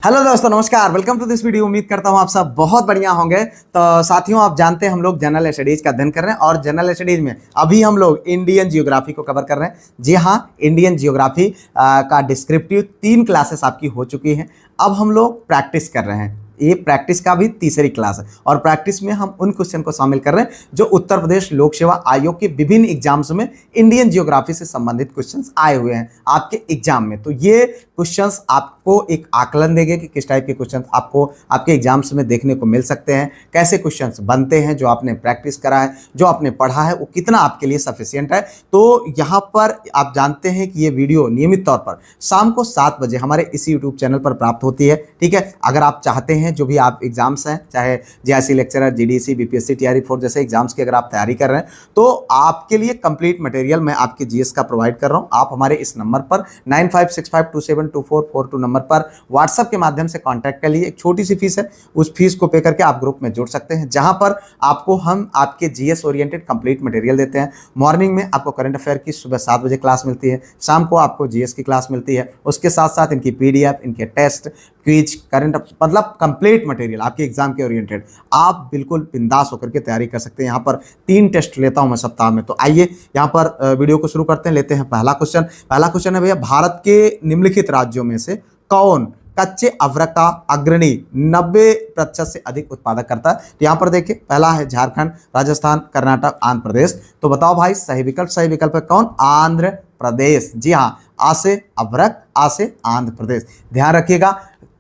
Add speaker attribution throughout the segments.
Speaker 1: Hello दोस्तों, नमस्कार। Welcome to this video. उम्मीद करता हूं आप सब बहुत बढ़िया होंगे। तो साथियों, आप जानते हैं हम लोग जनरल स्टडीज का अध्ययन कर रहे हैं और जनरल स्टडीज में अभी हम लोग इंडियन जियोग्राफी को कवर कर रहे हैं। जी हाँ, इंडियन जियोग्राफी का डिस्क्रिप्टिव 3 क्लासेस आपकी हो चुकी हैं। अब हम लोग प्रैक्टिस कर रहे हैं। ये प्रैक्टिस का भी तीसरी क्लास है और प्रैक्टिस में हम उन क्वेश्चन को शामिल कर रहे हैं जो उत्तर प्रदेश लोक सेवा आयोग के विभिन्न एग्जाम्स में इंडियन जियोग्राफी से संबंधित क्वेश्चंस आए हुए हैं आपके एग्जाम में। तो ये क्वेश्चंस आपको एक आकलन देंगे कि किस टाइप के क्वेश्चंस आपको आपके एग्जाम्स में देखने को मिल सकते हैं, कैसे क्वेश्चंस बनते हैं, जो आपने प्रैक्टिस करा है, जो आपने पढ़ा है, वो कितना आपके लिए सफिशिएंट है। तो यहाँ पर आप जानते हैं कि ये वीडियो नियमित तौर पर शाम को 7 बजे हमारे इसी यूट्यूब चैनल पर प्राप्त होती है। ठीक है, अगर आप चाहते हैं जो भी आप एग्जाम्स हैं, चाहे JIC lecturer, GDC, BPSC, TRE 4 जैसे एग्जाम्स की अगर आप तैयारी कर रहे हैं तो आपके लिए कंप्लीट मटेरियल मैं आपके जीएस का प्रोवाइड कर रहा हूं। आप हमारे इस नंबर पर 9565272442 नंबर पर व्हाट्सएप के माध्यम से कांटेक्ट कर लीजिए। एक छोटी सी फीस है, उस फीस को पे करके आप ग्रुप में जुड़ सकते हैं, जहां पर आपको हम आपके जीएस ओरिएंटेड कंप्लीट मटेरियल देते हैं। मॉर्निंग में आपको करंट अफेयर की सुबह 7 बजे क्लास मिलती है, शाम को आपको जीएस की क्लास मिलती है। उसके साथ साथ इनकी पीडीएफ, इनके टेस्ट, क्विज, करंट, मतलब कंप्लीट मटेरियल आपके एग्जाम के ओरिएंटेड आप बिल्कुल बिंदास होकर के तैयारी कर सकते हैं। यहाँ पर 3 टेस्ट लेता हूं मैं सप्ताह में। तो आइए यहाँ पर वीडियो को शुरू करते हैं। लेते हैं पहला क्वेश्चन है भैया, भारत के निम्नलिखित राज्यों में से कौन कच्चे अवरक का अग्रणी 90% से अधिक उत्पादक करता है? तो यहाँ पर देखिए, पहला है झारखंड, राजस्थान, कर्नाटक, आंध्र प्रदेश। तो बताओ भाई, सही विकल्प है कौन? आंध्र प्रदेश। जी हाँ, आ से अवरक, आ से आंध्र प्रदेश। ध्यान रखिएगा।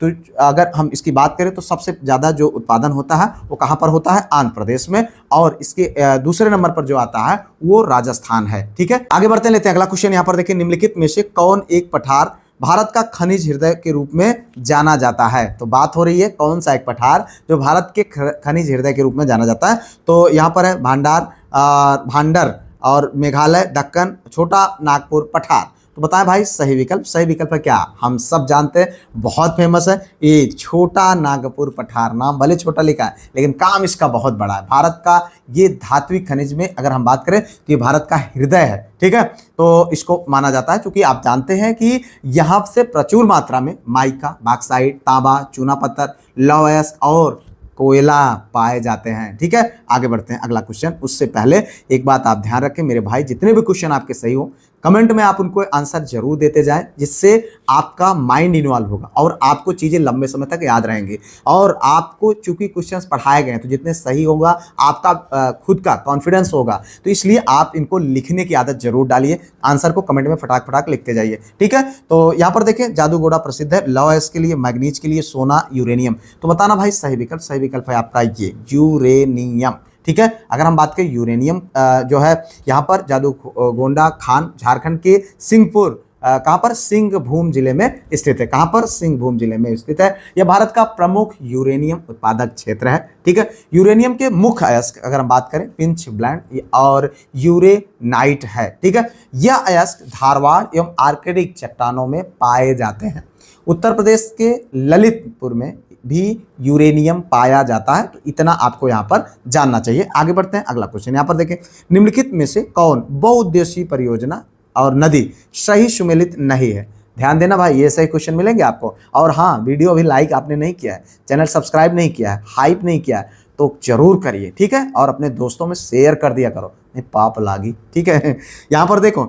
Speaker 1: तो अगर हम इसकी बात करें तो सबसे ज़्यादा जो उत्पादन होता है वो कहाँ पर होता है? आंध्र प्रदेश में। और इसके दूसरे नंबर पर जो आता है वो राजस्थान है। ठीक है, आगे बढ़ते लेते हैं अगला क्वेश्चन। यहाँ पर देखिए, निम्नलिखित में से कौन एक पठार भारत का खनिज हृदय के रूप में जाना जाता है? तो बात हो रही है कौन सा एक पठार जो भारत के खनिज हृदय के रूप में जाना जाता है। तो यहाँ पर है भांडर और मेघालय, दक्कन, छोटा नागपुर पठार। तो बताएं भाई, सही विकल्प है क्या? हम सब जानते हैं, बहुत फेमस है ये छोटा नागपुर पठार। नाम भले छोटा लिखा है लेकिन काम इसका बहुत बड़ा है। भारत का ये धात्विक खनिज में अगर हम बात करें तो ये भारत का हृदय है। ठीक है, तो इसको माना जाता है क्योंकि आप जानते हैं कि यहाँ से प्रचुर मात्रा में माइका, बॉक्साइट, तांबा, चूना पत्थर, लौह अयस्क और कोयला पाए जाते हैं। ठीक है, आगे बढ़ते हैं अगला क्वेश्चन। उससे पहले एक बात आप ध्यान रखें मेरे भाई, जितने भी क्वेश्चन आपके सही हो कमेंट में आप उनको आंसर जरूर देते जाएं, जिससे आपका माइंड इन्वॉल्व होगा और आपको चीजें लंबे समय तक याद रहेंगी। और आपको चूंकि क्वेश्चंस पढ़ाए गए हैं तो जितने सही होगा आपका खुद का कॉन्फिडेंस होगा, तो इसलिए आप इनको लिखने की आदत जरूर डालिए। आंसर को कमेंट में फटाक लिखते जाइए। ठीक है, तो यहाँ पर देखें, जादूगोड़ा प्रसिद्ध है लौह अयस्क के लिए, मैग्नीज के लिए, सोना, यूरेनियम। तो बताना भाई, सही विकल्प है आपका ये यूरेनियम। ठीक है, अगर हम बात करें यूरेनियम जो है यहाँ पर जादूगोंडा खान झारखंड के सिंहपुर, कहाँ पर? सिंहभूम जिले में स्थित है। कहाँ पर? सिंहभूम जिले में स्थित है। यह भारत का प्रमुख यूरेनियम उत्पादक क्षेत्र है। ठीक है, यूरेनियम के मुख्य अयस्क अगर हम बात करें पिंच ब्लैंड और यूरेनाइट है। ठीक है, यह अयस्क धारवाड़ एवं आर्कटिक चट्टानों में पाए जाते हैं। उत्तर प्रदेश के ललितपुर में भी यूरेनियम पाया जाता है। तो इतना आपको यहाँ पर जानना चाहिए। आगे बढ़ते हैं अगला क्वेश्चन। यहाँ पर देखें, निम्नलिखित में से कौन बहुउद्देशीय परियोजना और नदी सही सुमेलित नहीं है? ध्यान देना भाई, ये सही क्वेश्चन मिलेंगे आपको। और हाँ, वीडियो अभी लाइक आपने नहीं किया है, चैनल सब्सक्राइब नहीं किया है, हाइप नहीं किया है तो जरूर करिए। ठीक है, और अपने दोस्तों में शेयर कर दिया करो, नहीं पाप लागी। ठीक है, यहाँ पर देखो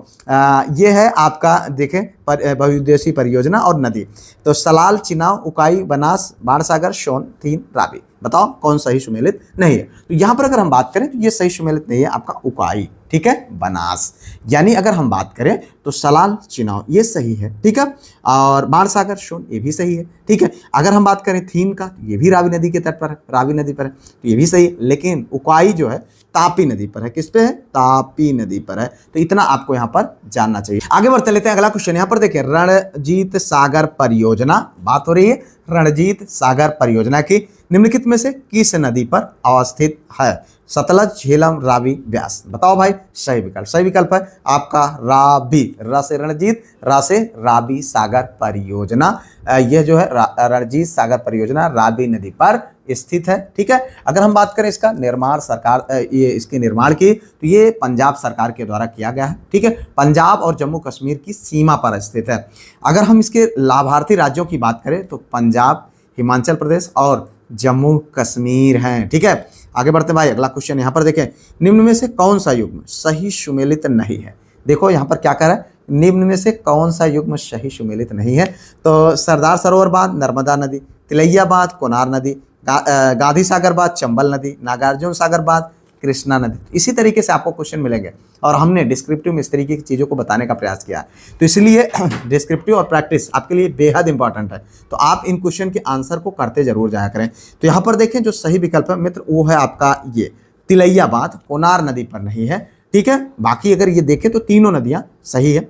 Speaker 1: ये है आपका, देखें बहुउद्देशीय परियोजना और नदी। तो सलाल, चिनाव, उकाई, बनास, बाणसागर, सोन, तीन, रावी। बताओ कौन सही सुमेलित नहीं है? तो यहाँ पर अगर हम बात करें तो ये सही सुमेलित नहीं है आपका उकाई। ठीक है, बनास। यानी अगर हम बात करें तो सलाल, चिनाव ये सही है। ठीक है, और बाणसागर, सोन ये भी सही है। ठीक है, अगर हम बात करें थीन का, तो ये भी रावी नदी के तट पर है, रावी नदी पर है, तो ये भी सही है। लेकिन उकाई जो है तापी नदी पर है। किस पे है? तापी नदी पर है। तो इतना आपको यहाँ पर जानना चाहिए। आगे बढ़ते लेते हैं अगला क्वेश्चन। यहाँ पर देखिए, रणजीत सागर परियोजना, बात हो रही है रणजीत सागर परियोजना की, निम्नलिखित में से किस नदी पर अवस्थित है? सतलज, झेलम, रावी, ब्यास। बताओ भाई सही विकल्प। सही विकल्प है आपका रावी, र से रणजीत, रा से रावी सागर परियोजना। यह जो है रणजीत सागर परियोजना रावी नदी पर स्थित है। ठीक है, अगर हम बात करें इसका निर्माण सरकार ये इसके निर्माण की, तो ये पंजाब सरकार के द्वारा किया गया है। ठीक है, पंजाब और जम्मू कश्मीर की सीमा पर स्थित है। अगर हम इसके लाभार्थी राज्यों की बात करें तो पंजाब, हिमाचल प्रदेश और जम्मू कश्मीर हैं। ठीक है, आगे बढ़ते भाई, अगला क्वेश्चन यहाँ पर देखें, निम्न में से कौन सा युग्म सही सुमेलित नहीं है। देखो यहाँ पर क्या कह रहा है, निम्न में से कौन सा युग्म सही सुमेलित नहीं है। तो सरदार सरोवर बांध नर्मदा नदी, तिलैया बांध कोनार नदी, गांधी सागर बांध चंबल नदी, नागार्जुन सागर बांध कृष्णा नदी। इसी तरीके से आपको क्वेश्चन मिलेंगे और हमने डिस्क्रिप्टिव में इस तरीके की चीज़ों को बताने का प्रयास किया है। तो इसलिए डिस्क्रिप्टिव और प्रैक्टिस आपके लिए बेहद इंपॉर्टेंट है। तो आप इन क्वेश्चन के आंसर को करते जरूर जाया करें। तो यहाँ पर देखें जो सही विकल्प है मित्र वो है आपका ये तिलैया बांध कोनार नदी पर नहीं है। ठीक है, बाकी अगर ये देखें तो तीनों नदियाँ सही है।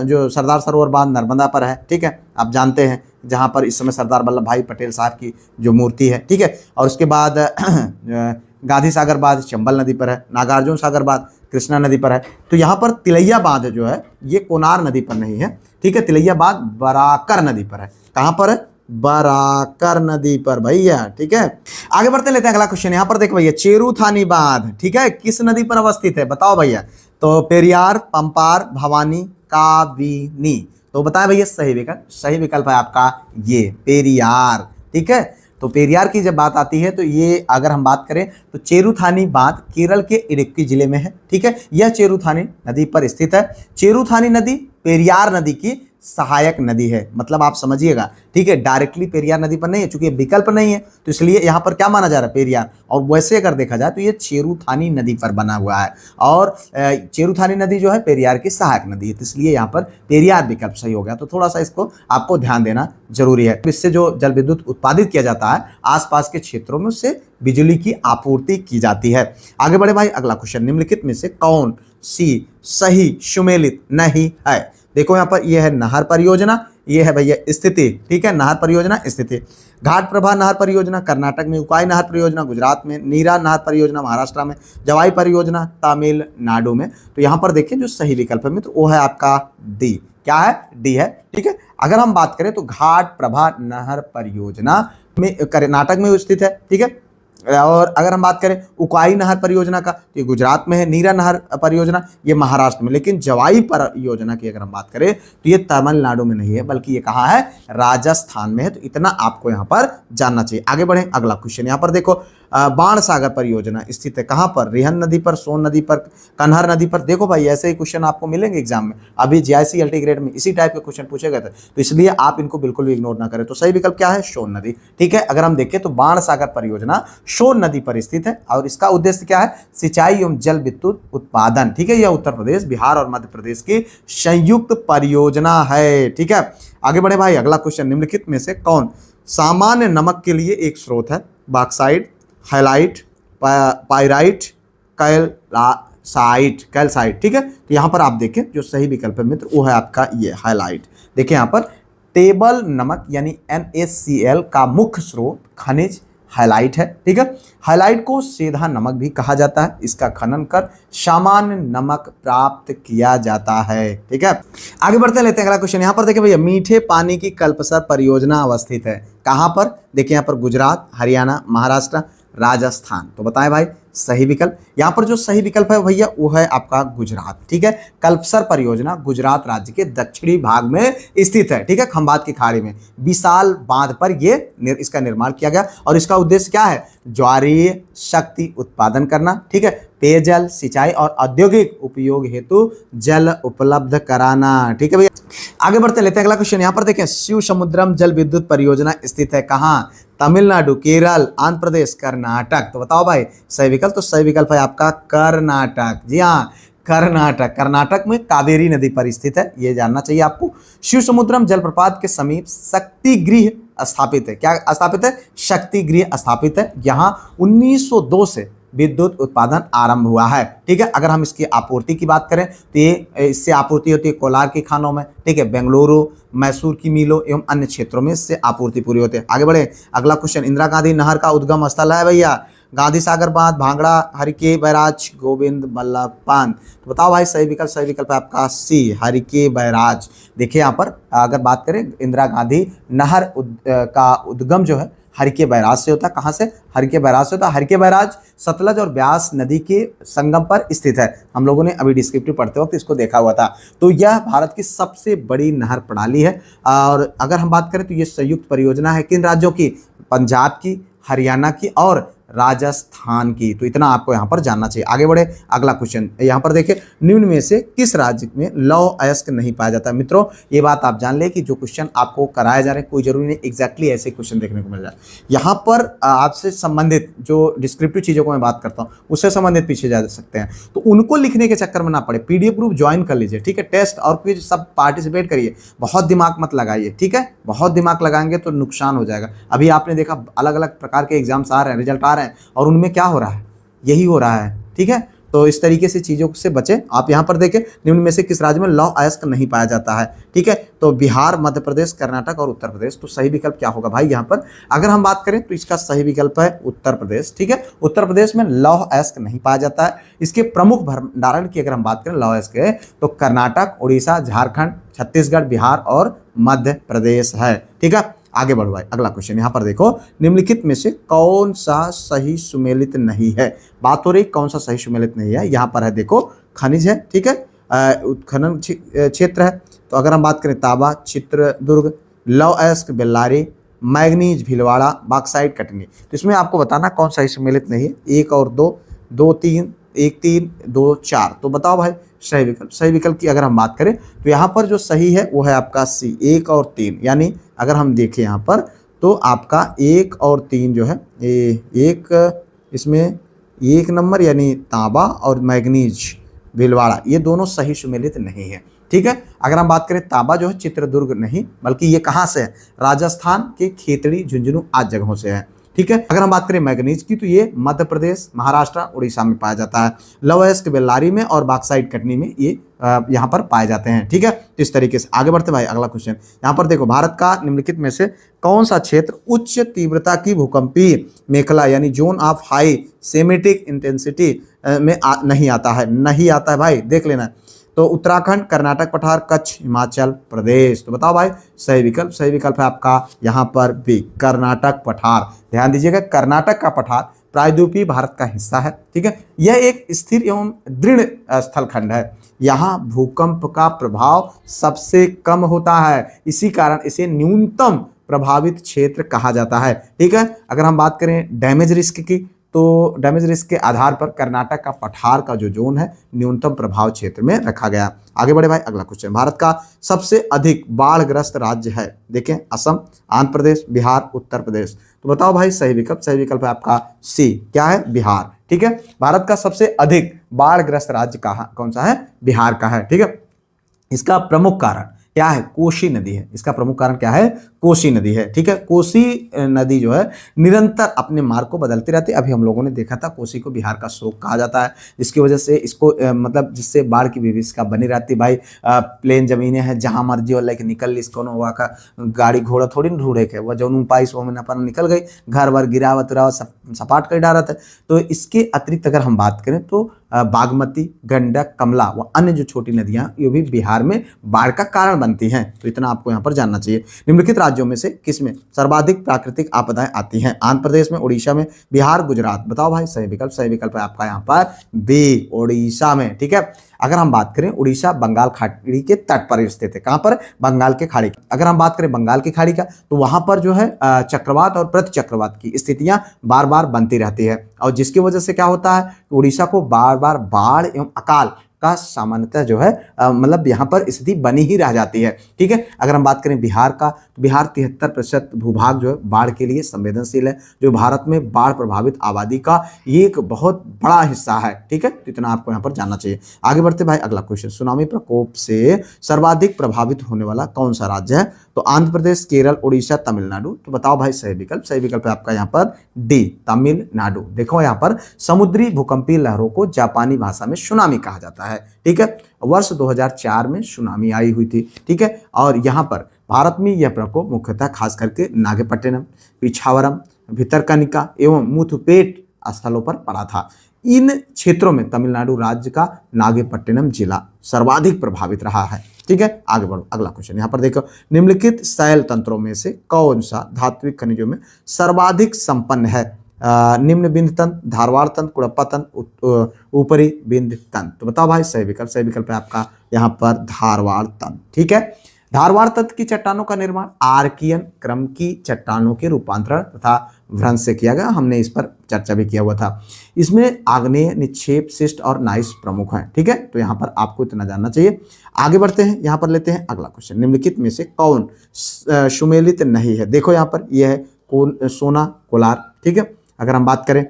Speaker 1: जो सरदार सरोवर बांध नर्मदा पर है। ठीक है, आप जानते हैं जहाँ पर इस समय सरदार वल्लभ भाई पटेल साहब की जो मूर्ति है। ठीक है, और उसके बाद गांधी सागर बांध चंबल नदी पर है, नागार्जुन सागर बांध कृष्णा नदी पर है। तो यहाँ पर तिलैया बांध जो है ये कोनार नदी पर नहीं है। ठीक है, तिलैया बांध बराकर नदी पर है। कहाँ पर है, बराकर नदी पर भैया। ठीक है, आगे बढ़ते लेते हैं अगला क्वेश्चन। यहाँ पर देखो भैया चेरुथानी बांध ठीक है किस नदी पर अवस्थित है, बताओ भैया। तो पेरियार, पंपार, भवानी, काबिनी। तो बताएं भैया सही विकल्प। सही विकल्प है आपका ये पेरियार। ठीक है, तो पेरियार की जब बात आती है तो ये अगर हम बात करें तो चेरुथानी बांध केरल के इडुक्की जिले में है। ठीक है, यह चेरुथानी नदी पर स्थित है। चेरुथानी नदी पेरियार नदी की सहायक नदी है, मतलब आप समझिएगा। ठीक है, डायरेक्टली पेरियार नदी पर नहीं है, चूंकि विकल्प नहीं है तो इसलिए यहाँ पर क्या माना जा रहा है पेरियार। और वैसे अगर देखा जाए तो ये चेरुथानी नदी पर बना हुआ है और चेरुथानी नदी जो है पेरियार की सहायक नदी है, तो इसलिए यहाँ पर पेरियार विकल्प सही हो गया। तो थोड़ा सा इसको आपको ध्यान देना जरूरी है। इससे जो जल विद्युत उत्पादित किया जाता है आसपास के क्षेत्रों में उससे बिजली की आपूर्ति की जाती है। आगे बढ़े भाई, अगला क्वेश्चन, निम्नलिखित में से कौन सी सही सुमेलित नहीं है। देखो यहाँ पर यह है नहर परियोजना, ये है भैया स्थिति। ठीक है, नहर परियोजना स्थिति। घाट प्रभा नहर परियोजना कर्नाटक में, उकाई नहर परियोजना गुजरात में, नीरा नहर परियोजना महाराष्ट्र में, जवाई परियोजना तमिलनाडु में। तो यहाँ पर देखिए जो सही विकल्प है मित्र वो है आपका डी। क्या है, डी है। ठीक है, अगर हम बात करें तो घाट प्रभा नहर परियोजना में कर्नाटक में स्थित है। ठीक है, और अगर हम बात करें उकाई नहर परियोजना का तो ये गुजरात में है, नीरा नहर परियोजना ये महाराष्ट्र में, लेकिन जवाई परियोजना की अगर हम बात करें तो ये तमिलनाडु में नहीं है बल्कि ये कहाँ है, राजस्थान में है। तो इतना आपको यहाँ पर जानना चाहिए। आगे बढ़ें, अगला क्वेश्चन यहाँ पर देखो बाण सागर परियोजना स्थित है कहाँ पर, रिहन नदी पर, सोन नदी पर, कन्हर नदी पर। देखो भाई ऐसे ही क्वेश्चन आपको मिलेंगे एग्जाम में, अभी जीआईसी एलटी ग्रेड में इसी टाइप के क्वेश्चन पूछे गए थे, तो इसलिए आप इनको बिल्कुल भी इग्नोर ना करें। तो सही विकल्प क्या है, सोन नदी। ठीक है, अगर हम देखें तो बाण सागर परियोजना सोन नदी पर स्थित है और इसका उद्देश्य क्या है, सिंचाई एवं जल विद्युत उत्पादन। ठीक है, यह उत्तर प्रदेश, बिहार और मध्य प्रदेश की संयुक्त परियोजना है। ठीक है, आगे बढ़े भाई, अगला क्वेश्चन, निम्नलिखित में से कौन सामान्य नमक के लिए एक स्रोत है, बॉक्साइट, हाइलाइट, पाइराइट, कैल्साइट। ठीक है, तो यहाँ पर आप देखें जो सही विकल्प है मित्र वो है आपका ये हाइलाइट। देखिए यहाँ पर टेबल नमक यानी NaCl का मुख्य स्रोत खनिज हाइलाइट है। ठीक है, हाइलाइट को सीधा नमक भी कहा जाता है, इसका खनन कर सामान्य नमक प्राप्त किया जाता है। ठीक है, आगे बढ़ते लेते हैं अगला क्वेश्चन। यहाँ पर देखिए भैया मीठे पानी की कल्पसर परियोजना अवस्थित है कहाँ पर, देखिए यहाँ पर गुजरात, हरियाणा, महाराष्ट्र, राजस्थान। तो बताएं भाई सही विकल्प। यहाँ पर जो सही विकल्प है भैया वो है आपका गुजरात। ठीक है, कल्पसर परियोजना गुजरात राज्य के दक्षिणी भाग में स्थित है। ठीक है, खंभात की खाड़ी में विशाल बांध पर ये इसका निर्माण किया गया और इसका उद्देश्य क्या है, ज्वारीय शक्ति उत्पादन करना। ठीक है, पेयजल, सिंचाई और औद्योगिक उपयोग हेतु जल उपलब्ध कराना। ठीक है भैया, आगे बढ़ते लेते हैं अगला क्वेश्चन। यहाँ पर देखें शिव समुद्रम जल विद्युत परियोजना स्थित है कहाँ, तमिलनाडु, केरल, आंध्र प्रदेश, कर्नाटक। तो बताओ भाई सही विकल्प। तो सही विकल्प है आपका कर्नाटक। जी हाँ, कर्नाटक में कावेरी नदी पर स्थित है, ये जानना चाहिए आपको। शिव समुद्रम जलप्रपात के समीप शक्ति गृह स्थापित है। क्या स्थापित है, शक्ति गृह स्थापित है। यहाँ 1902 से विद्युत उत्पादन आरंभ हुआ है। ठीक है, अगर हम इसकी आपूर्ति की बात करें तो ये इससे आपूर्ति होती है कोलार की खानों में। ठीक है, बेंगलुरु, मैसूर की मिलों एवं अन्य क्षेत्रों में इससे आपूर्ति पूरी होती है। आगे बढ़े, अगला क्वेश्चन, इंदिरा गांधी नहर का उद्गम स्थल है भैया गांधी सागर बांध, भांगड़ा, हरिके बैराज, गोविंद बल्लभ बांध। तो बताओ भाई सही विकल्प है आपका सी, हरिके बैराज। देखिए यहाँ पर अगर बात करें इंदिरा गांधी नहर का उद्गम जो है हरिके बैराज से होता है। कहाँ से? हरिके बैराज से होता है। हरिके बैराज सतलज और ब्यास नदी के संगम पर स्थित है। हम लोगों ने अभी डिस्क्रिप्टिव पढ़ते वक्त इसको देखा हुआ था। तो यह भारत की सबसे बड़ी नहर प्रणाली है। और अगर हम बात करें तो ये संयुक्त परियोजना है किन राज्यों की? पंजाब की, हरियाणा की और राजस्थान की। तो इतना आपको यहाँ पर जानना चाहिए। आगे बढ़े, अगला क्वेश्चन यहाँ पर देखिए, निम्न में से किस राज्य में लौह अयस्क नहीं पाया जाता? मित्रों ये बात आप जान ले कि जो क्वेश्चन आपको कराए जा रहे हैं कोई जरूरी नहीं एग्जैक्टली ऐसे क्वेश्चन देखने को मिल जाए। यहाँ पर आपसे संबंधित जो डिस्क्रिप्टिव चीज़ों को मैं बात करता हूँ उससे संबंधित पीछे जा सकते हैं, तो उनको लिखने के चक्कर में ना पड़े। PDF ग्रुप ज्वाइन कर लीजिए, ठीक है। टेस्ट और क्विज सब पार्टिसिपेट करिए, बहुत दिमाग मत लगाइए, ठीक है। बहुत दिमाग लगाएंगे तो नुकसान हो जाएगा। अभी आपने देखा अलग अलग प्रकार के एग्जाम्स आ रहे हैं, रिजल्ट आ रहे हैं और उनमें क्या हो रहा है? यही हो रहा है, ठीक है। तो इस तरीके से चीज़ों से बचें। आप यहाँ पर देखें, निम्न में से किस राज्य में लौह अयस्क नहीं पाया जाता है? ठीक है, तो बिहार, मध्य प्रदेश, कर्नाटक और उत्तर प्रदेश। तो सही विकल्प क्या होगा भाई? यहाँ पर अगर हम बात करें तो इसका सही विकल्प है उत्तर प्रदेश, ठीक है। उत्तर प्रदेश में लौह अयस्क नहीं पाया जाता है। इसके प्रमुख भंडारण की अगर हम बात करें लौह अयस्क के, तो कर्नाटक, उड़ीसा, झारखंड, छत्तीसगढ़, बिहार और मध्य प्रदेश है, ठीक है। आगे बढ़ो भाई, अगला क्वेश्चन यहाँ पर देखो, निम्नलिखित में से कौन सा सही सुमेलित नहीं है? बात हो रही कौन सा सही सुमेलित नहीं है। यहाँ पर है देखो, खनिज है, ठीक है, उत्खनन क्षेत्र है। तो अगर हम बात करें तांबा चित्रदुर्ग, लौह अयस्क बेल्लारी, मैग्नीज भीलवाड़ा, बॉक्साइट कटनी। तो इसमें आपको बताना कौन सही सुमेलित नहीं है। 1 और 2, 2 3, 1 3, 2 4। तो बताओ भाई सही विकल्प। सही विकल्प की अगर हम बात करें तो यहाँ पर जो सही है वो है आपका सी, 1 और 3। यानी अगर हम देखें यहाँ पर तो आपका 1 और 3 जो है एक इसमें 1 नंबर यानी तांबा और मैग्नीज भीलवाड़ा, ये दोनों सही सुमेलित नहीं है, ठीक है। अगर हम बात करें तांबा जो है चित्रदुर्ग नहीं, बल्कि ये कहाँ से है? राजस्थान के खेतड़ी, झुंझुनू आदि जगहों से है, ठीक है। अगर हम बात करें मैग्नीज की तो ये मध्य प्रदेश, महाराष्ट्र, उड़ीसा में पाया जाता है। लौह अयस्क बेल्लारी में और बॉक्साइट कटनी में ये यहाँ पर पाए जाते हैं, ठीक है। तो इस तरीके से आगे बढ़ते भाई, अगला क्वेश्चन यहाँ पर देखो, भारत का निम्नलिखित में से कौन सा क्षेत्र उच्च तीव्रता की भूकंपीय मेखला यानी zone of high seismic intensity में नहीं आता है? नहीं आता है भाई, देख लेना। तो उत्तराखंड, कर्नाटक पठार, कच्छ, हिमाचल प्रदेश। तो बताओ भाई सही विकल्प। सही विकल्प है आपका यहाँ पर भी कर्नाटक पठार। ध्यान दीजिएगा, कर्नाटक का पठार प्रायद्वीपीय भारत का हिस्सा है, ठीक है। यह एक स्थिर एवं दृढ़ स्थल खंड है। यहाँ भूकंप का प्रभाव सबसे कम होता है, इसी कारण इसे न्यूनतम प्रभावित क्षेत्र कहा जाता है, ठीक है। अगर हम बात करें डैमेज रिस्क की, तो डैमेज रिस्क के आधार पर कर्नाटक का पठार का जो जोन है न्यूनतम प्रभाव क्षेत्र में रखा गया। आगे बढ़े भाई, अगला क्वेश्चन, भारत का सबसे अधिक बाढ़ग्रस्त राज्य है? देखें, असम, आंध्र प्रदेश, बिहार, उत्तर प्रदेश। तो बताओ भाई सही विकल्प। सही विकल्प है आपका सी, क्या है? बिहार, ठीक है। भारत का सबसे अधिक बाढ़ग्रस्त राज्य कौन सा है? बिहार का है, ठीक है। इसका प्रमुख कारण क्या है? कोसी नदी है। इसका प्रमुख कारण क्या है? कोसी नदी है, ठीक है। कोसी नदी जो है निरंतर अपने मार्ग को बदलती रहती है। अभी हम लोगों ने देखा था कोसी को बिहार का शोक कहा जाता है, जिसकी वजह से इसको मतलब जिससे बाढ़ की विभीषिका बनी रहती। भाई प्लेन जमीनें हैं, जहां मर्जी हो लेके निकल इसको हुआ का गाड़ी घोड़ा थोड़ी न ढूंढे के, वह जौन पाइस वो में अपन निकल गई, घर वर गिरावत सब सपाट कर डालत है। तो इसके अतिरिक्त अगर हम बात करें तो बागमती, गंडक, कमला व अन्य जो छोटी नदियां ये भी बिहार में बाढ़ का कारण बनती हैं। तो इतना आपको यहाँ पर जानना चाहिए। निम्नलिखित राज्यों में से किसमें सर्वाधिक प्राकृतिक आपदाएं आती हैं? आंध्र प्रदेश में, उड़ीसा में, बिहार, गुजरात। बताओ भाई सही विकल्प। सही विकल्प है आपका यहाँ पर बी, उड़ीसा में, ठीक है। अगर हम बात करें उड़ीसा बंगाल खाड़ी के तट पर स्थित है। कहां पर? बंगाल के खाड़ी। अगर हम बात करें बंगाल की खाड़ी का तो वहां पर जो है चक्रवात और प्रति चक्रवात की स्थितियां बार बार बनती रहती है, और जिसकी वजह से क्या होता है, उड़ीसा को बार बार बाढ़ एवं अकाल का सामान्यतः जो है मतलब यहाँ पर स्थिति बनी ही रह जाती है, ठीक है। अगर हम बात करें बिहार का तो बिहार 73% भूभाग जो है बाढ़ के लिए संवेदनशील है, जो भारत में बाढ़ प्रभावित आबादी का एक बहुत बड़ा हिस्सा है, ठीक है। तो इतना आपको यहाँ पर जानना चाहिए। आगे बढ़ते भाई, अगला क्वेश्चन, सुनामी प्रकोप से सर्वाधिक प्रभावित होने वाला कौन सा राज्य है? तो आंध्र प्रदेश, केरल, उड़ीसा, तमिलनाडु। तो बताओ भाई सही विकल्प। सही विकल्प है आपका यहाँ पर डी, तमिलनाडु। देखो यहाँ पर समुद्री भूकंपीय लहरों को जापानी भाषा में सुनामी कहा जाता है। है। ठीक है, वर्ष 2004 में सुनामी आई हुई थी। ठीक है, और यहाँ पर भारत में यह प्रकोप मुख्यतः खास करके नागपट्टिनम, पिछावरम, भितरकनिका एवं मुथुपेट स्थलों पर पड़ा था। इन क्षेत्रों में तमिलनाडु राज्य का नागपट्टिनम जिला सर्वाधिक प्रभावित रहा है। ठीक है, आगे बढ़ो, अगला क्वेश्चन यहाँ पर देखो, निम्नलिखित शैल तंत्रों में से कौन सा धात्विक खनिजों में सर्वाधिक संपन्न है? निम्न बिंद तंत्र, धारवाड़ तंत्र, कुड़प्पा तंत्र, ऊपरी बिंद तंत्र। तो बताओ भाई सही विकल्प है आपका यहाँ पर धारवाड़ तंत्र। ठीक है, धारवाड़ तंत्र की चट्टानों का निर्माण आर्कियन क्रम की चट्टानों के रूपांतरण तथा भ्रंश से किया गया। हमने इस पर चर्चा भी किया हुआ था। इसमें आग्नेय, निक्षेप, शिस्ट और नाइस प्रमुख हैं। ठीक है, तो यहाँ पर आपको इतना जानना चाहिए। आगे बढ़ते हैं, यहाँ पर लेते हैं अगला क्वेश्चन, निम्नलिखित में से कौन सुमेलित नहीं है? देखो यहाँ पर यह है सोना, कोलार। ठीक है, अगर हम बात करें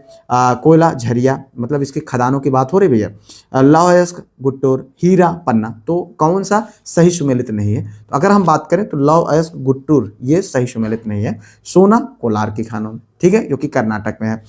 Speaker 1: कोयला, झरिया, मतलब इसकी खदानों की बात हो रही भैया, लौह अयस्क, गुट्टूर, हीरा, पन्ना, तो कौन सा सही सुमेलित नहीं है? तो अगर हम बात करें तो लौह अयस्क, गुट्टूर ये सही सुमेलित नहीं है। सोना कोलार की खानों में, ठीक है, जो कि कर्नाटक में है।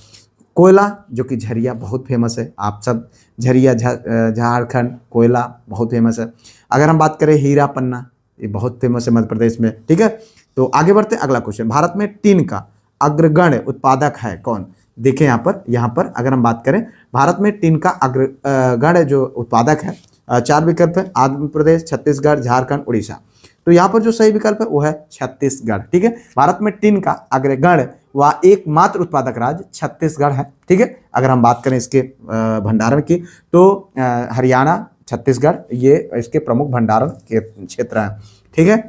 Speaker 1: कोयला जो कि झरिया बहुत फेमस है, आप सब झरिया झारखंड कोयला बहुत फेमस है। अगर हम बात करें हीरा, पन्ना ये बहुत फेमस है मध्य प्रदेश में। ठीक है, तो आगे बढ़ते हैं अगला क्वेश्चन, भारत में टीन का अग्रगण्य उत्पादक है कौन? देखें यहाँ पर अगर हम बात करें भारत में टीन का अग्रगण्य जो उत्पादक है, 4 विकल्प है, आंध्र प्रदेश, छत्तीसगढ़, झारखंड, उड़ीसा। तो यहाँ पर जो सही विकल्प है वो है छत्तीसगढ़। ठीक है, भारत में टीन का अग्रगण्य व एकमात्र उत्पादक राज्य छत्तीसगढ़ है। ठीक है, अगर हम बात करें इसके भंडारण की तो हरियाणा, छत्तीसगढ़ ये इसके प्रमुख भंडारण के क्षेत्र हैं। ठीक है,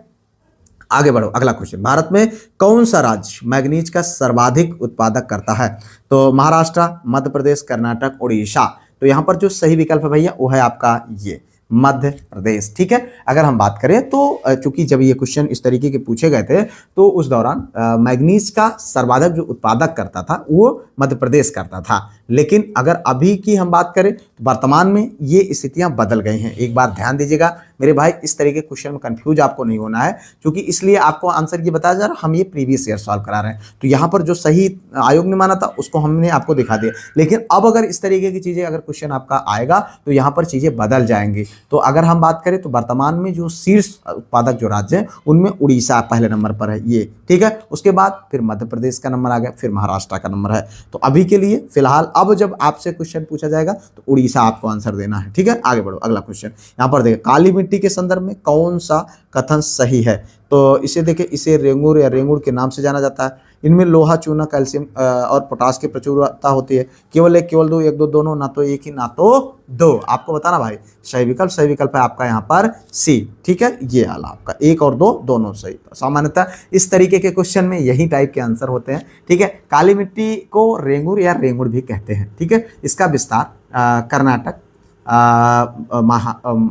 Speaker 1: आगे बढ़ो, अगला क्वेश्चन, भारत में कौन सा राज्य मैग्नीज का सर्वाधिक उत्पादक करता है? तो महाराष्ट्र, मध्य प्रदेश, कर्नाटक, उड़ीसा। तो यहाँ पर जो सही विकल्प है भैया वो है आपका ये मध्य प्रदेश। ठीक है, अगर हम बात करें तो चूंकि जब ये क्वेश्चन इस तरीके के पूछे गए थे तो उस दौरान मैग्नीज का सर्वाधिक जो उत्पादक करता था वो मध्य प्रदेश करता था। लेकिन अगर अभी की हम बात करें तो वर्तमान में ये स्थितियां बदल गई हैं। एक बार ध्यान दीजिएगा मेरे भाई, इस तरीके के क्वेश्चन में कंफ्यूज आपको नहीं होना है, क्योंकि इसलिए आपको आंसर ये बताया जा रहा है, हम ये प्रीवियस ईयर सॉल्व करा रहे हैं। तो यहाँ पर जो सही आयोग ने माना था उसको हमने आपको दिखा दिया। लेकिन अब अगर इस तरीके की चीज़ें अगर क्वेश्चन आपका आएगा तो यहाँ पर चीज़ें बदल जाएंगी। तो अगर हम बात करें तो वर्तमान में जो शीर्ष उत्पादक जो राज्य हैं उनमें उड़ीसा पहले नंबर पर है ये। ठीक है, उसके बाद फिर मध्य प्रदेश का नंबर आ गया, फिर महाराष्ट्र का नंबर है। तो अभी के लिए फिलहाल अब जब आपसे क्वेश्चन पूछा जाएगा तो उड़ीसा आपको आंसर देना है। ठीक है, आगे बढ़ो, अगला क्वेश्चन यहाँ पर देखिए, काली मिट्टी के संदर्भ में कौन सा कथन सही है? तो इसे देखिए, इसे रेंगुर या रेंगुर के नाम से जाना जाता है। इनमें लोहा, चूना, कैल्शियम और पोटास की प्रचुरता होती है। केवल एक, केवल दो, एक दो, दोनों, ना तो एक ही ना तो दो। आपको बताना भाई सही विकल्प है आपका यहाँ पर सी। ठीक है, ये वाला आपका एक और दो दोनों सही। सामान्यतः इस तरीके के क्वेश्चन में यही टाइप के आंसर होते हैं। ठीक है, काली मिट्टी को रेंगुर या रेंगुर भी कहते हैं। ठीक है, इसका विस्तार कर्नाटक,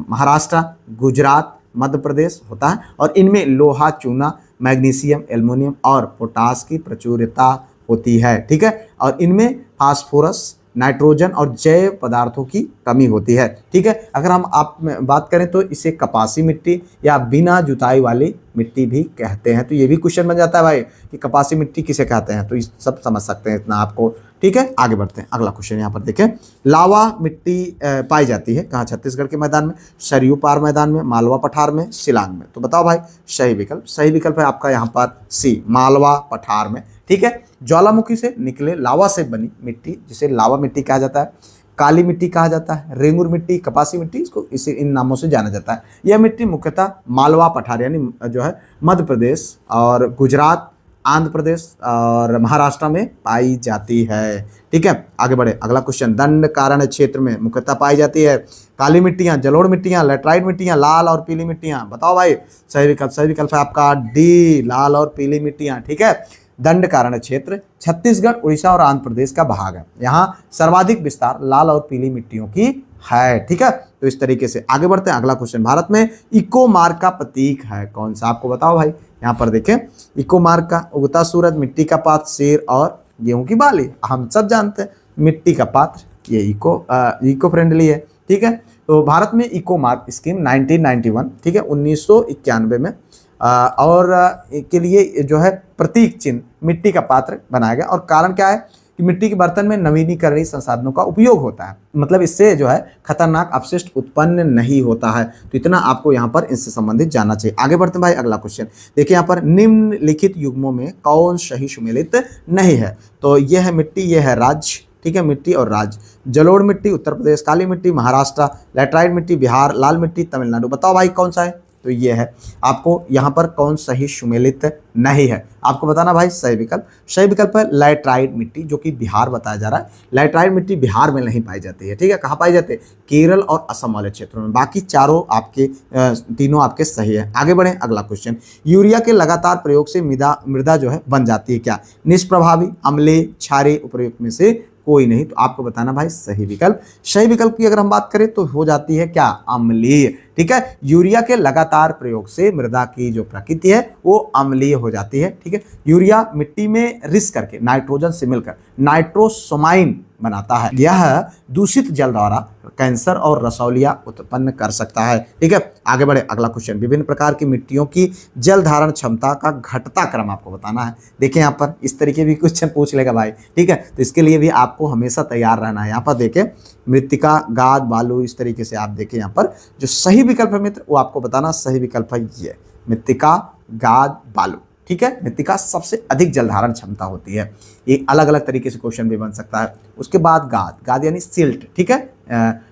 Speaker 1: महाराष्ट्र, गुजरात, मध्य प्रदेश होता है और इनमें लोहा, चूना, मैग्नीशियम, एल्युमिनियम और पोटास की प्रचुरता होती है। ठीक है, और इनमें फास्फोरस, नाइट्रोजन और जैव पदार्थों की कमी होती है। ठीक है, अगर हम आप बात करें तो इसे कपासी मिट्टी या बिना जुताई वाली मिट्टी भी कहते हैं। तो ये भी क्वेश्चन बन जाता है भाई कि कपासी मिट्टी किसे कहते हैं, तो इस सब समझ सकते हैं इतना आपको। ठीक है, आगे बढ़ते हैं, अगला क्वेश्चन यहाँ पर देखें, लावा मिट्टी पाई जाती है कहाँ? छत्तीसगढ़ के मैदान में, सरयू पार मैदान में, मालवा पठार में, शिलांग में। तो बताओ भाई सही विकल्प है आपका यहाँ पर सी, मालवा पठार में। ठीक है, ज्वालामुखी से निकले लावा से बनी मिट्टी जिसे लावा मिट्टी कहा जाता है, काली मिट्टी कहा जाता है, रेंगुर मिट्टी, कपासी मिट्टी, इसको इसे इन नामों से जाना जाता है। यह मिट्टी मुख्यतः मालवा पठार यानी जो है मध्य प्रदेश और गुजरात, आंध्र प्रदेश और महाराष्ट्र में पाई जाती है। ठीक है, आगे बढ़े, अगला क्वेश्चन, दंडकारण्य क्षेत्र में मुख्यतः पाई जाती है काली मिट्टियाँ, जलोढ़ मिट्टियाँ, लैटराइट मिट्टियाँ, लाल और पीली मिट्टियाँ। बताओ भाई सही विकल्प है आपका डी, लाल और पीली मिट्टियाँ। ठीक है, दंडकारण्य क्षेत्र छत्तीसगढ़, उड़ीसा और आंध्र प्रदेश का भाग है। यहाँ सर्वाधिक विस्तार लाल और पीली मिट्टियों की है। ठीक है, तो इस तरीके से आगे बढ़ते हैं, अगला क्वेश्चन, भारत में इको मार्क का प्रतीक है कौन सा? आपको बताओ भाई, यहाँ पर देखें, इको मार्क का उगता सूरज, मिट्टी का पात्र, शेर और गेहूं की बाली। हम सब जानते हैं मिट्टी का पात्र ये इको फ्रेंडली है। ठीक है, तो भारत में इको मार्क स्कीम 1991, ठीक है, 1991 में और के लिए जो है प्रतीक चिन्ह मिट्टी का पात्र बनाया गया। और कारण क्या है कि मिट्टी के बर्तन में नवीनीकरणीय संसाधनों का उपयोग होता है, मतलब इससे जो है खतरनाक अपशिष्ट उत्पन्न नहीं होता है। तो इतना आपको यहाँ पर इससे संबंधित जानना चाहिए। आगे बढ़ते हैं भाई, अगला क्वेश्चन देखिए यहाँ पर, निम्नलिखित युग्मों में कौन सही सुमेलित नहीं है? तो यह है मिट्टी, यह है राज्य, ठीक है, मिट्टी और राज्य। जलोढ़ मिट्टी उत्तर प्रदेश, काली मिट्टी महाराष्ट्र, लैटराइट मिट्टी बिहार, लाल मिट्टी तमिलनाडु। बताओ भाई कौन सा है? तो ये है। आपको यहाँ पर कौन सही सुमेलित नहीं है आपको बताना भाई। सही विकल्प, सही विकल्प है लैटराइट मिट्टी, जो कि बिहार बताया जा रहा है। लैटराइट मिट्टी बिहार में नहीं पाई जाती है, ठीक है, कहाँ पाई जाती है? केरल और असम वाले क्षेत्रों में। बाकी चारों आपके तीनों आपके सही है। आगे बढ़े, अगला क्वेश्चन, यूरिया के लगातार प्रयोग से मृदा जो है बन जाती है क्या? निष्प्रभावी, अम्लीय, क्षारीय, उपयुक्त में से कोई नहीं। तो आपको बताना भाई सही विकल्प। सही विकल्प की अगर हम बात करें तो हो जाती है क्या? अम्लीय, ठीक है। यूरिया के लगातार प्रयोग से मृदा की जो प्रकृति है वो अम्लीय हो जाती है, ठीक है। यूरिया मिट्टी में रिस करके नाइट्रोजन से मिलकर नाइट्रोसोमाइन बनाता है। यह दूषित जल द्वारा कैंसर और रसौलिया उत्पन्न कर सकता है, ठीक है। आगे बढ़े, अगला क्वेश्चन, विभिन्न प्रकार की मिट्टियों की जल धारण क्षमता का घटता क्रम आपको बताना है। देखिए यहाँ पर इस तरीके भी क्वेश्चन पूछ लेगा भाई, ठीक है। तो इसके लिए भी आपको हमेशा तैयार रहना है। यहाँ पर देखें मृत्तिका, गाद, बालू, इस तरीके से आप देखें यहाँ पर जो सही विकल्प है मित्र वो आपको बताना। सही विकल्प है ये मृत्तिका, गाद, बालू, ठीक है। मृत्तिका सबसे अधिक जल धारण क्षमता होती है। ये अलग अलग तरीके से क्वेश्चन भी बन सकता है। उसके बाद गाद, गाद यानी सिल्ट, ठीक है।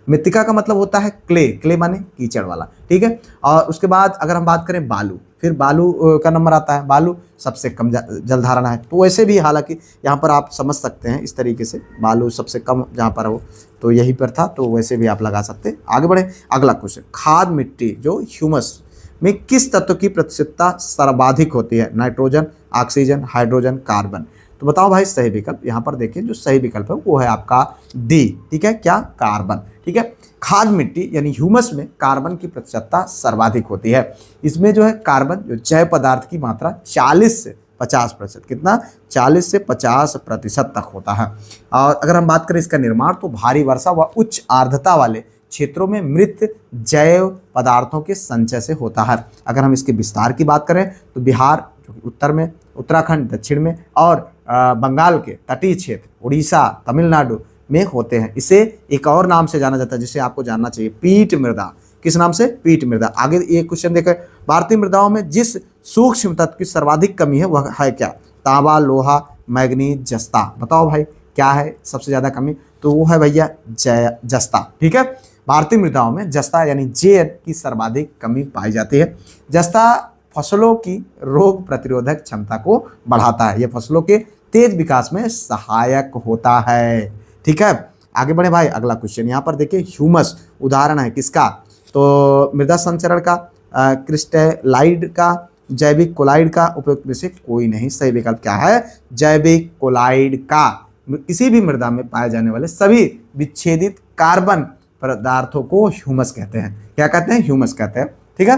Speaker 1: मृत्तिका का मतलब होता है क्ले, क्ले माने कीचड़ वाला, ठीक है। और उसके बाद अगर हम बात करें बालू, फिर बालू का नंबर आता है। बालू सबसे कम जल धारण है। तो वैसे भी हालांकि यहाँ पर आप समझ सकते हैं इस तरीके से, बालू सबसे कम जहाँ पर हो तो यहीं पर था, तो वैसे भी आप लगा सकते हैं। आगे बढ़े, अगला क्वेश्चन, खाद मिट्टी जो ह्यूमस में किस तत्व की प्रतिशतता सर्वाधिक होती है? Nitrogen, oxygen, hydrogen, carbon. तो बताओ भाई सही विकल्प। यहाँ पर देखिए जो सही विकल्प है वो है आपका डी, ठीक है, क्या? कार्बन, ठीक है। खाद मिट्टी यानी ह्यूमस में कार्बन की प्रतिशतता सर्वाधिक होती है। इसमें जो है कार्बन जो जैव पदार्थ की मात्रा 40 से 50%, कितना? 40 से 50% तक होता है। और अगर हम बात करें इसका निर्माण, तो भारी वर्षा व उच्च आर्द्रता वाले क्षेत्रों में मृत जैव पदार्थों के संचय से होता है। अगर हम इसके विस्तार की बात करें तो बिहार जो कि उत्तर में, उत्तराखंड दक्षिण में, और बंगाल के तटीय क्षेत्र, उड़ीसा, तमिलनाडु में होते हैं। इसे एक और नाम से जाना जाता है जिसे आपको जानना चाहिए, पीट मृदा। किस नाम से? पीट मृदा। आगे ये क्वेश्चन देखें, भारतीय मृदाओं में जिस सूक्ष्म तत्व की सर्वाधिक कमी है वह है क्या? तांबा, लोहा, मैग्नीज, जस्ता। बताओ भाई क्या है सबसे ज्यादा कमी? तो वो है भैया जस्ता, ठीक है। भारतीय मृदाओं में जस्ता यानी जेड की सर्वाधिक कमी पाई जाती है। जस्ता फसलों की रोग प्रतिरोधक क्षमता को बढ़ाता है। यह फसलों के तेज विकास में सहायक होता है, ठीक है। आगे बढ़े भाई, अगला क्वेश्चन यहाँ पर देखिए, ह्यूमस उदाहरण है किसका? तो मृदा संचरण का, क्रिस्टलाइड का, जैविक कोलाइड का, उपयुक्त में से कोई नहीं। सही विकल्प क्या है? जैविक कोलाइड का। किसी भी मृदा में पाए जाने वाले सभी विच्छेदित कार्बन पदार्थों को ह्यूमस कहते हैं। क्या कहते हैं? ह्यूमस कहते हैं, ठीक है।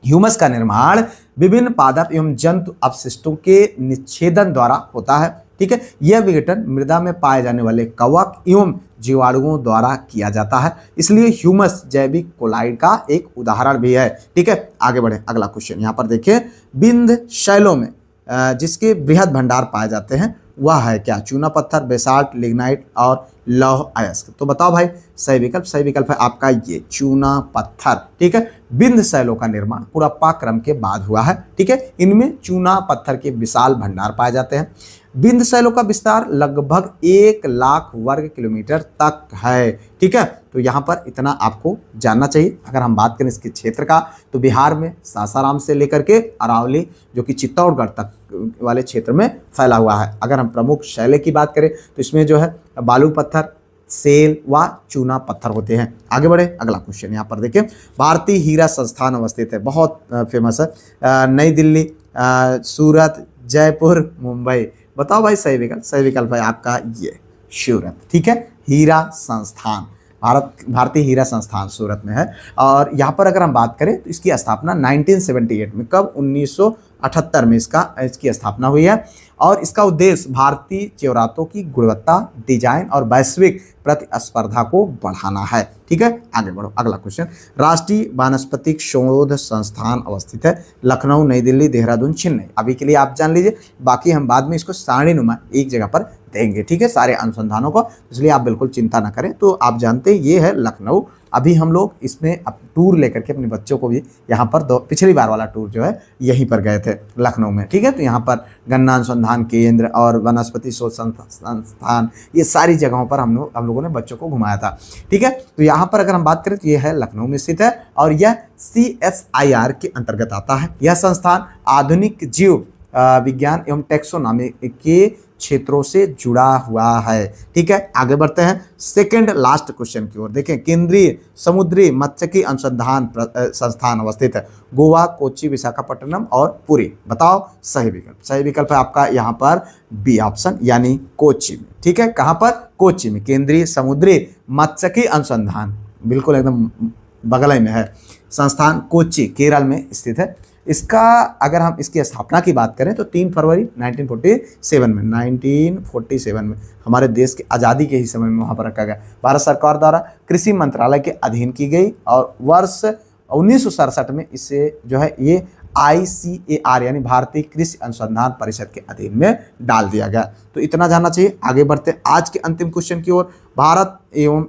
Speaker 1: ह्यूमस का निर्माण विभिन्न पादप एवं जंतु अपशिष्टों के निच्छेदन द्वारा होता है, ठीक है। यह विघटन मृदा में पाए जाने वाले कवक एवं जीवाणुओं द्वारा किया जाता है, इसलिए ह्यूमस जैविक कोलाइड का एक उदाहरण भी है, ठीक है। आगे बढ़े, अगला क्वेश्चन यहाँ पर देखिए, विंध्य शैलों में जिसके बृहद भंडार पाए जाते हैं वह है क्या? चूना पत्थर, बेसाल्ट, लिग्नाइट और लौह अयस्क। तो बताओ भाई सही विकल्प। सही विकल्प है आपका ये चूना पत्थर, ठीक है। विंध्य शैलों का निर्माण हड़प्पा क्रम के बाद हुआ है, ठीक है। इनमें चूना पत्थर के विशाल भंडार पाए जाते हैं। विंध्य शैलों का विस्तार लगभग 1,00,000 वर्ग किलोमीटर तक है, ठीक है। तो यहाँ पर इतना आपको जानना चाहिए। अगर हम बात करें इसके क्षेत्र का, तो बिहार में सासाराम से लेकर के अरावली जो कि चित्तौड़गढ़ तक वाले क्षेत्र में फैला हुआ है। अगर हम प्रमुख शैले की बात करें तो इसमें जो है बालू पत्थर, सेल व चूना पत्थर होते हैं। आगे बढ़े, अगला क्वेश्चन यहाँ पर देखिए, भारतीय हीरा संस्थान अवस्थित है, बहुत फेमस है, नई दिल्ली, सूरत, जयपुर, मुंबई। बताओ भाई सही विकल्प। सही विकल्प है आपका ये सूरत, ठीक है। हीरा संस्थान, भारतीय हीरा संस्थान सूरत में है। और यहाँ पर अगर हम बात करें तो इसकी स्थापना 1978 में, कब? 1978 में इसकी स्थापना हुई है और इसका उद्देश्य भारतीय ज़ेवरातों की गुणवत्ता, डिजाइन और वैश्विक प्रतिस्पर्धा को बढ़ाना है। ठीक है, आगे बढ़ो। अगला क्वेश्चन, राष्ट्रीय वानस्पतिक शोध संस्थान अवस्थित है लखनऊ, नई दिल्ली, देहरादून, चेन्नई। अभी के लिए आप जान लीजिए, बाकी हम बाद में इसको सारणीनुमा एक जगह पर देंगे। ठीक है, सारे अनुसंधानों को, इसलिए आप बिल्कुल चिंता ना करें। तो आप जानते हैं ये है लखनऊ। अभी हम लोग इसमें अब टूर लेकर के अपने बच्चों को भी यहाँ पर पिछली बार वाला टूर जो है यहीं पर गए थे लखनऊ में। ठीक है, तो यहाँ पर गन्ना अनुसंधान केंद्र और वनस्पति शोध संस्थान, ये सारी जगहों पर हम लोगों ने बच्चों को घुमाया था। ठीक है, तो यहाँ पर अगर हम बात करें तो ये है लखनऊ में स्थित है और यह CSIR के अंतर्गत आता है। यह संस्थान आधुनिक जीव विज्ञान एवं टैक्सोनॉमी के क्षेत्रों से जुड़ा हुआ है। ठीक है, आगे बढ़ते हैं सेकंड लास्ट क्वेश्चन की ओर। देखें, केंद्रीय समुद्री मत्स्यिकी अनुसंधान संस्थान अवस्थित है गोवा, कोच्चि, विशाखापट्टनम और पुरी। बताओ सही विकल्प। सही विकल्प है आपका यहाँ पर बी ऑप्शन, यानी कोच्चि में। ठीक है, कहाँ पर? कोच्चि में। केंद्रीय समुद्री मत्स्यिकी अनुसंधान बिल्कुल एकदम बगल में है संस्थान, कोच्चि केरल में स्थित है। इसका अगर हम इसकी स्थापना की बात करें तो 3 फरवरी 1947 में हमारे देश की आज़ादी के ही समय में वहाँ पर रखा गया। भारत सरकार द्वारा कृषि मंत्रालय के अधीन की गई और वर्ष 1967 में इसे जो है ये ICAR यानी भारतीय कृषि अनुसंधान परिषद के अधीन में डाल दिया गया। तो इतना जानना चाहिए। आगे बढ़ते हैं आज के अंतिम क्वेश्चन की ओर। भारत एवं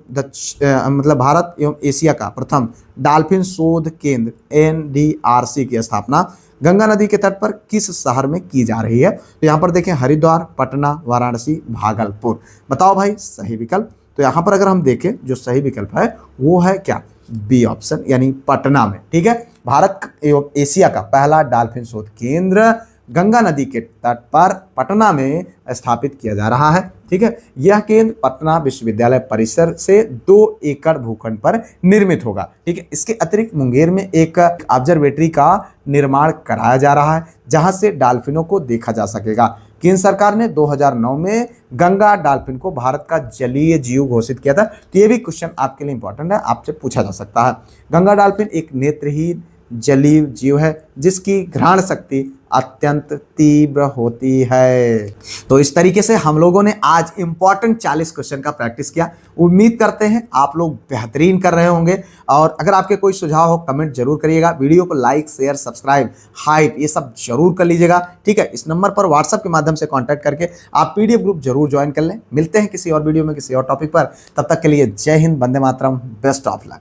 Speaker 1: एशिया का प्रथम डॉल्फिन शोध केंद्र NDRC की स्थापना गंगा नदी के तट पर किस शहर में की जा रही है? तो यहाँ पर देखें, हरिद्वार, पटना, वाराणसी, भागलपुर। बताओ भाई सही विकल्प। तो यहाँ पर अगर हम देखें, जो सही विकल्प है वो है क्या? बी ऑप्शन, यानी पटना में। ठीक है, भारत एवं एशिया का पहला डॉल्फिन शोध केंद्र गंगा नदी के तट पर पटना में स्थापित किया जा रहा है। ठीक है, यह केंद्र पटना विश्वविद्यालय परिसर से 2 एकड़ भूखंड पर निर्मित होगा। ठीक है, इसके अतिरिक्त मुंगेर में एक ऑब्जर्वेटरी का निर्माण कराया जा रहा है जहां से डॉल्फिनों को देखा जा सकेगा। केंद्र सरकार ने 2009 में गंगा डॉल्फिन को भारत का जलीय जीव घोषित किया था। तो ये भी क्वेश्चन आपके लिए इंपॉर्टेंट है, आपसे पूछा जा सकता है। गंगा डॉल्फिन एक नेत्रहीन जलीय जीव है जिसकी घ्राण शक्ति अत्यंत तीव्र होती है। तो इस तरीके से हम लोगों ने आज इंपॉर्टेंट 40 क्वेश्चन का प्रैक्टिस किया। उम्मीद करते हैं आप लोग बेहतरीन कर रहे होंगे और अगर आपके कोई सुझाव हो कमेंट जरूर करिएगा। वीडियो को लाइक, शेयर, सब्सक्राइब, हाइप ये सब जरूर कर लीजिएगा। ठीक है, इस नंबर पर व्हाट्सएप के माध्यम से कॉन्टैक्ट करके आप PDF ग्रुप जरूर ज्वाइन कर लें। मिलते हैं किसी और वीडियो में किसी और टॉपिक पर, तब तक के लिए जय Hind, Vande Mataram, best of luck.